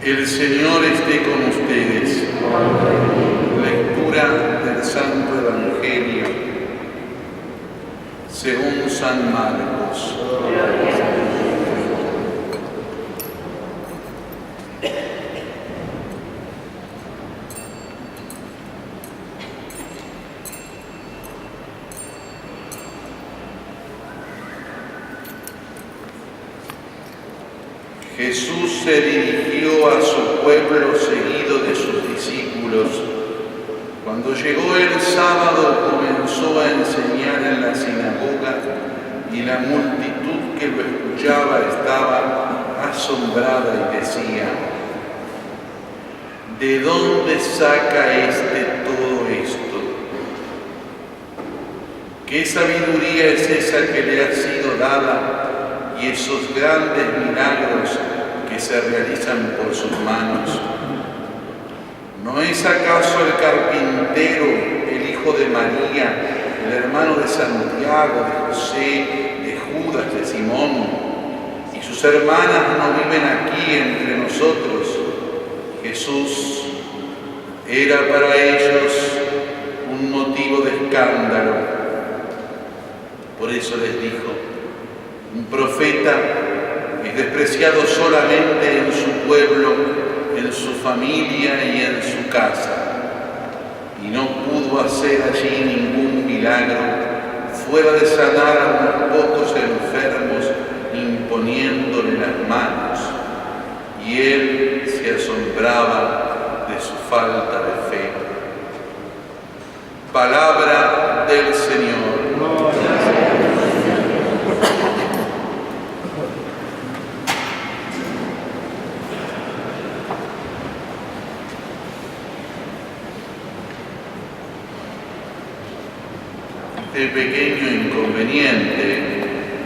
El Señor esté con ustedes. Lectura del Santo Evangelio según San Marcos. Jesús se dirigió a su pueblo seguido de sus discípulos. Cuando llegó el sábado comenzó a enseñar en la sinagoga y la multitud que lo escuchaba estaba asombrada y decía: ¿de dónde saca todo esto? ¿Qué sabiduría es esa que le ha sido dada y esos grandes milagros que se realizan por sus manos? ¿No es acaso el carpintero, el hijo de María, el hermano de Santiago, de José, de Judas, de Simón? ¿Y sus hermanas no viven aquí entre nosotros? Jesús era para ellos un motivo de escándalo. Por eso les dijo: un profeta es despreciado solamente en su pueblo, en su familia y en su casa. Y no pudo hacer allí ningún milagro fuera de sanar a unos pocos enfermos imponiéndole las manos. Y él se asombraba de su falta de fe. Palabra del Señor. Este pequeño inconveniente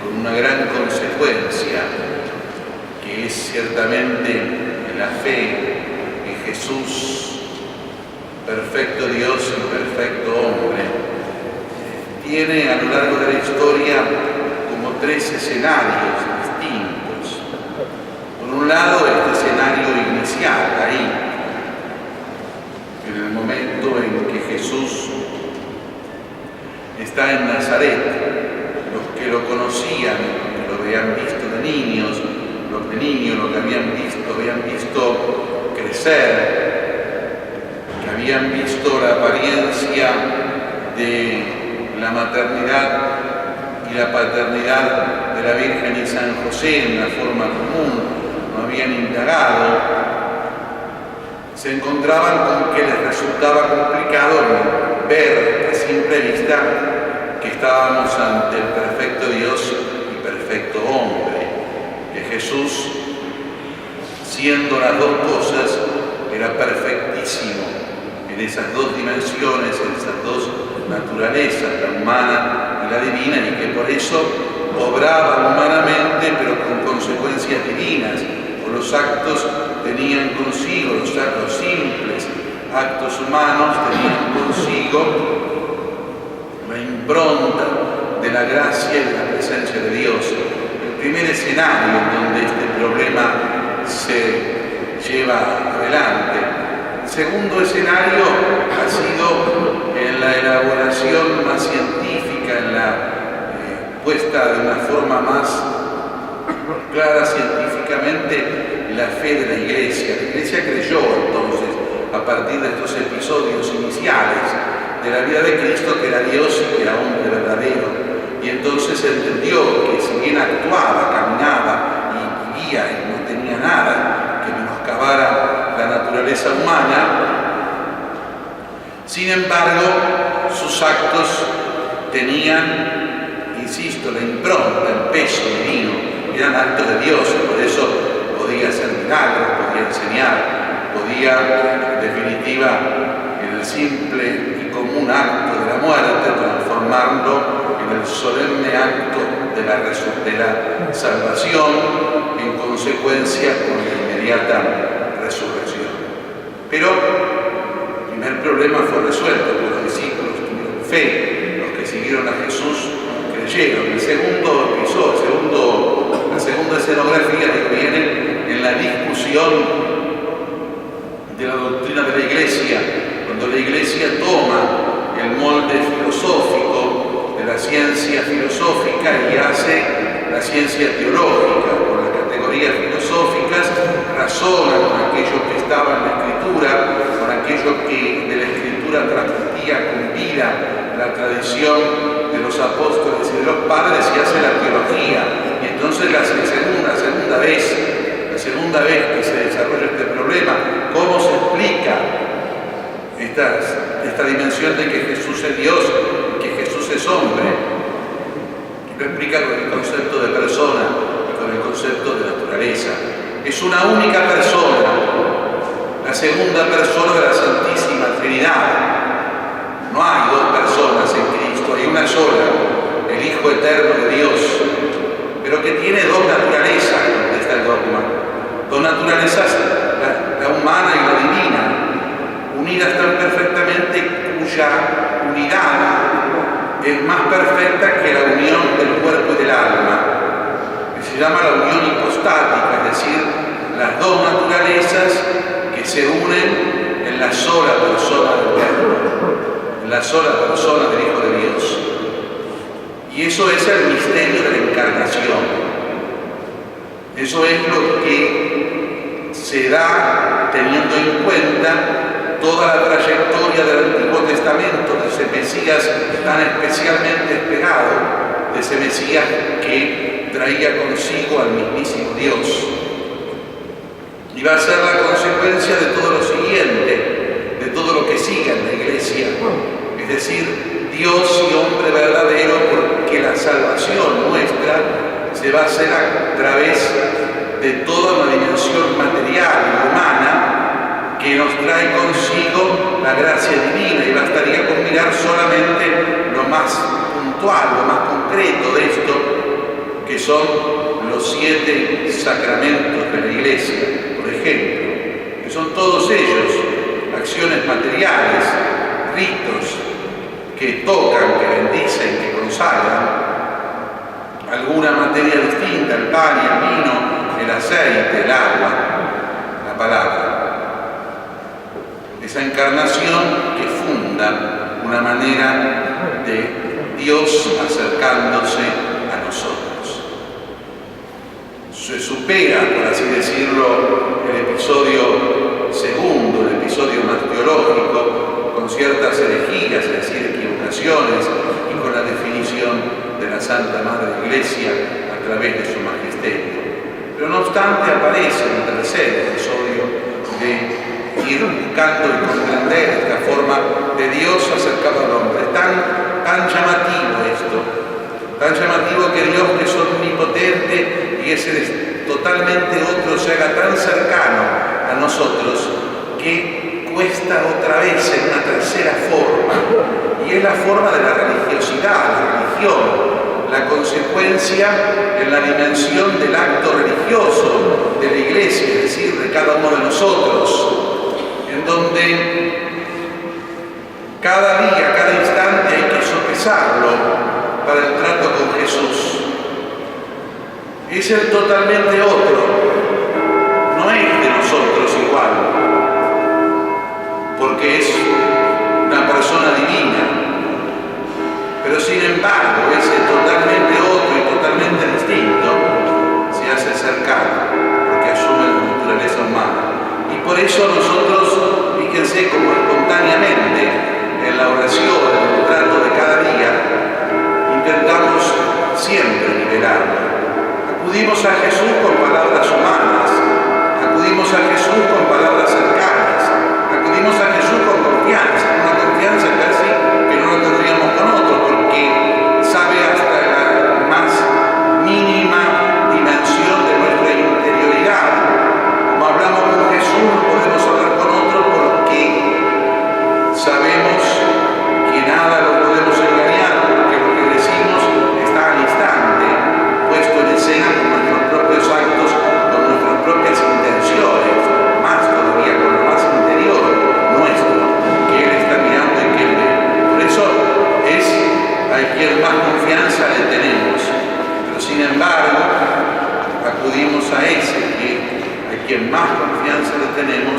con una gran consecuencia, que es ciertamente la fe en Jesús, perfecto Dios y perfecto hombre, tiene a lo largo de la historia como tres escenarios distintos. Por un lado, este escenario inicial, ahí, en el momento en que Jesús está en Nazaret. Los que lo conocían, que lo habían visto de niños, los de niños lo que habían visto crecer, que habían visto la apariencia de la maternidad y la paternidad de la Virgen y San José en la forma común, no habían indagado, se encontraban con que les resultaba complicado ver a simple vista que estábamos ante el perfecto Dios y perfecto hombre, que Jesús, siendo las dos cosas, era perfectísimo en esas dos dimensiones, en esas dos naturalezas, la humana y la divina, y que por eso obraba humanamente pero con consecuencias divinas, o los actos tenían consigo, los simples actos humanos tenían consigo la impronta de la gracia y de la presencia de Dios. El primer escenario en donde este problema se lleva adelante. El segundo escenario ha sido en la elaboración más científica, en la puesta de una forma más clara científicamente la fe de la Iglesia. La Iglesia creyó entonces, a partir de estos episodios iniciales de la vida de Cristo, que era Dios y que era hombre verdadero. Y entonces entendió que si bien actuaba, caminaba y vivía y no tenía nada que menoscabara la naturaleza humana, sin embargo, sus actos tenían, insisto, la impronta, el peso divino, eran actos de Dios, y por eso podía hacer milagros, podía enseñar, podía, en definitiva, el simple y común acto de la muerte, transformarlo en el solemne acto de la salvación, en consecuencia con la inmediata resurrección. Pero el primer problema fue resuelto, porque los discípulos tuvieron fe, los que siguieron a Jesús creyeron. El segundo episodio, la segunda escenografía que viene en la discusión de la doctrina de la Iglesia, cuando la Iglesia toma el molde filosófico de la ciencia filosófica y hace la ciencia teológica. Con las categorías filosóficas razona con aquello que estaba en la Escritura, con aquello que de la Escritura transmitía con vida la tradición de los apóstoles y de los padres, y hace la teología. Y entonces la segunda vez que se desarrolla este problema, ¿cómo se explica esta dimensión de que Jesús es Dios y que Jesús es hombre? Lo explica con el concepto de persona y con el concepto de naturaleza. Es una única persona, la segunda persona de la Santísima Trinidad. No hay dos personas en Cristo, hay una sola, el Hijo eterno de Dios, pero que tiene dos naturalezas, contesta el dogma. Dos naturalezas, la humana y la divina, unidas tan perfectamente, cuya unidad es más perfecta que la unión del cuerpo y del alma, que se llama la unión hipostática, es decir, las dos naturalezas que se unen en la sola persona del Verbo, en la sola persona del Hijo de Dios. Y eso es el misterio de la encarnación. Eso es lo que se da teniendo en cuenta toda la trayectoria del Antiguo Testamento, de ese Mesías tan especialmente esperado, de ese Mesías que traía consigo al mismísimo Dios. Y va a ser la consecuencia de todo lo siguiente, de todo lo que sigue en la Iglesia, es decir, Dios y hombre verdadero, porque la salvación nuestra se va a hacer a través de toda una dimensión material y humana que nos trae consigo la gracia divina, y bastaría con mirar solamente lo más puntual, lo más concreto de esto, que son los 7 sacramentos de la Iglesia, por ejemplo, que son todos ellos acciones materiales, ritos que tocan, que bendicen, que consagran alguna materia distinta, el pan y el vino, el aceite, el agua, la palabra. Esa encarnación que funda una manera de Dios acercándose a nosotros. Se supera, por así decirlo, el episodio segundo, el episodio más teológico, con ciertas herejías, es decir, equivocaciones, y con la definición de la Santa Madre Iglesia a través de su magisterio. Pero no obstante aparece un tercer episodio de ir buscando y comprender esta forma de Dios acercado al hombre. Tan llamativo esto, tan llamativo que Dios, que es omnipotente y es totalmente otro, se haga tan cercano a nosotros que cuesta otra vez en una tercera forma, y es la forma de la religiosidad, la religión, la consecuencia en la dimensión del acto religioso de la Iglesia, es decir, de cada uno de nosotros, en donde cada día, cada instante hay que sopesarlo para el trato con Jesús. Es el totalmente otro, no es de nosotros igual, porque es una persona divina, pero sin embargo ese totalmente otro y totalmente distinto se hace cercano, porque asume la naturaleza humana. Y por eso nosotros, fíjense, como espontáneamente en la oración, en el trato de cada día, intentamos siempre liberarlo. Acudimos a Jesús con palabras humanas, acudimos a Jesús con palabras cercanas, acudimos a Jesús con confianza, una confianza casi que no la tendríamos con otro, porque sabe hasta la más mínima dimensión de nuestra interioridad. Como hablamos con Jesús, no podemos hablar con otro, porque sabemos que nada lo podemos engañar, porque lo que decimos está al instante, puesto en escena con nuestros propios actos, con nuestras propias intenciones, más todavía con lo más interior nuestro, que Él está mirando y que Él ve. Por eso es a quien más confianza le tenemos, pero sin embargo acudimos a ese que a quien más confianza le tenemos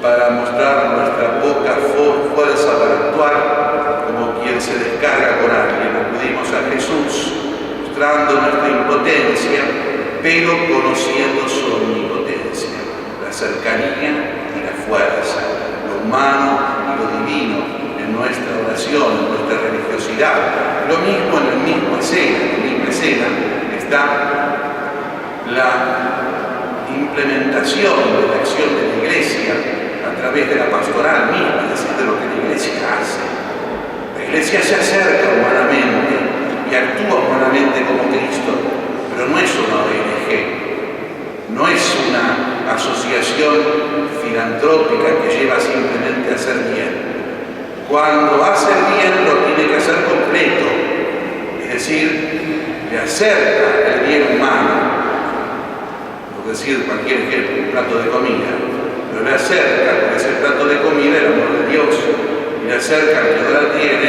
para mostrar nuestra poca fuerza para actuar como quien se descarga con alguien. Acudimos a Jesús mostrando nuestra impotencia, pero conociendo su omnipotencia, la cercanía y la fuerza, lo humano y lo divino en nuestra oración, en nuestra religiosidad. Lo mismo en la misma escena está la implementación de la acción de la Iglesia a través de la pastoral misma, es decir, de lo que la Iglesia hace. La Iglesia se acerca humanamente y actúa humanamente como Cristo, pero no es una ONG, no es una asociación filantrópica que lleva simplemente a hacer bien. Cuando hace bien lo tiene que hacer completo, es decir, le acerca el bien humano, por decir cualquier ejemplo, un plato de comida, pero le acerca con ese plato de comida el amor de Dios, y le acerca al que ahora tiene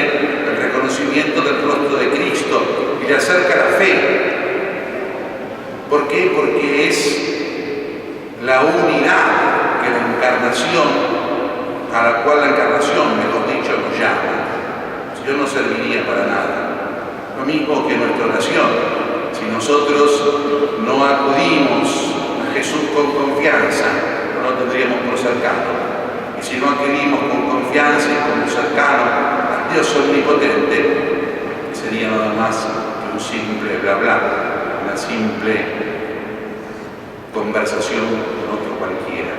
el reconocimiento del rostro de Cristo, y le acerca la fe. ¿Por qué? Porque es la unidad que la encarnación, a la cual la encarnación, mejor dicho, nos llama. Si no, no serviría para nada. Lo mismo que nuestra oración. Si nosotros no acudimos a Jesús con confianza, no lo tendríamos por cercano. Y si no acudimos con confianza y como cercano a Dios omnipotente, sería nada más que un simple bla bla, una simple conversación con otro cualquiera.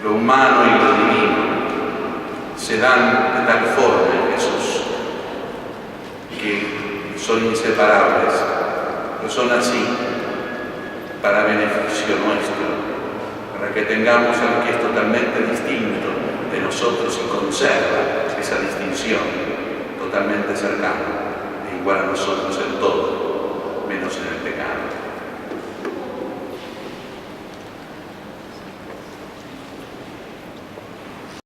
Lo humano y lo divino se dan de tal forma en Jesús que son inseparables, pero son así para beneficio nuestro, para que tengamos al que es totalmente distinto de nosotros y conserva esa distinción, totalmente cercano e igual a nosotros en todo, menos en el pecado.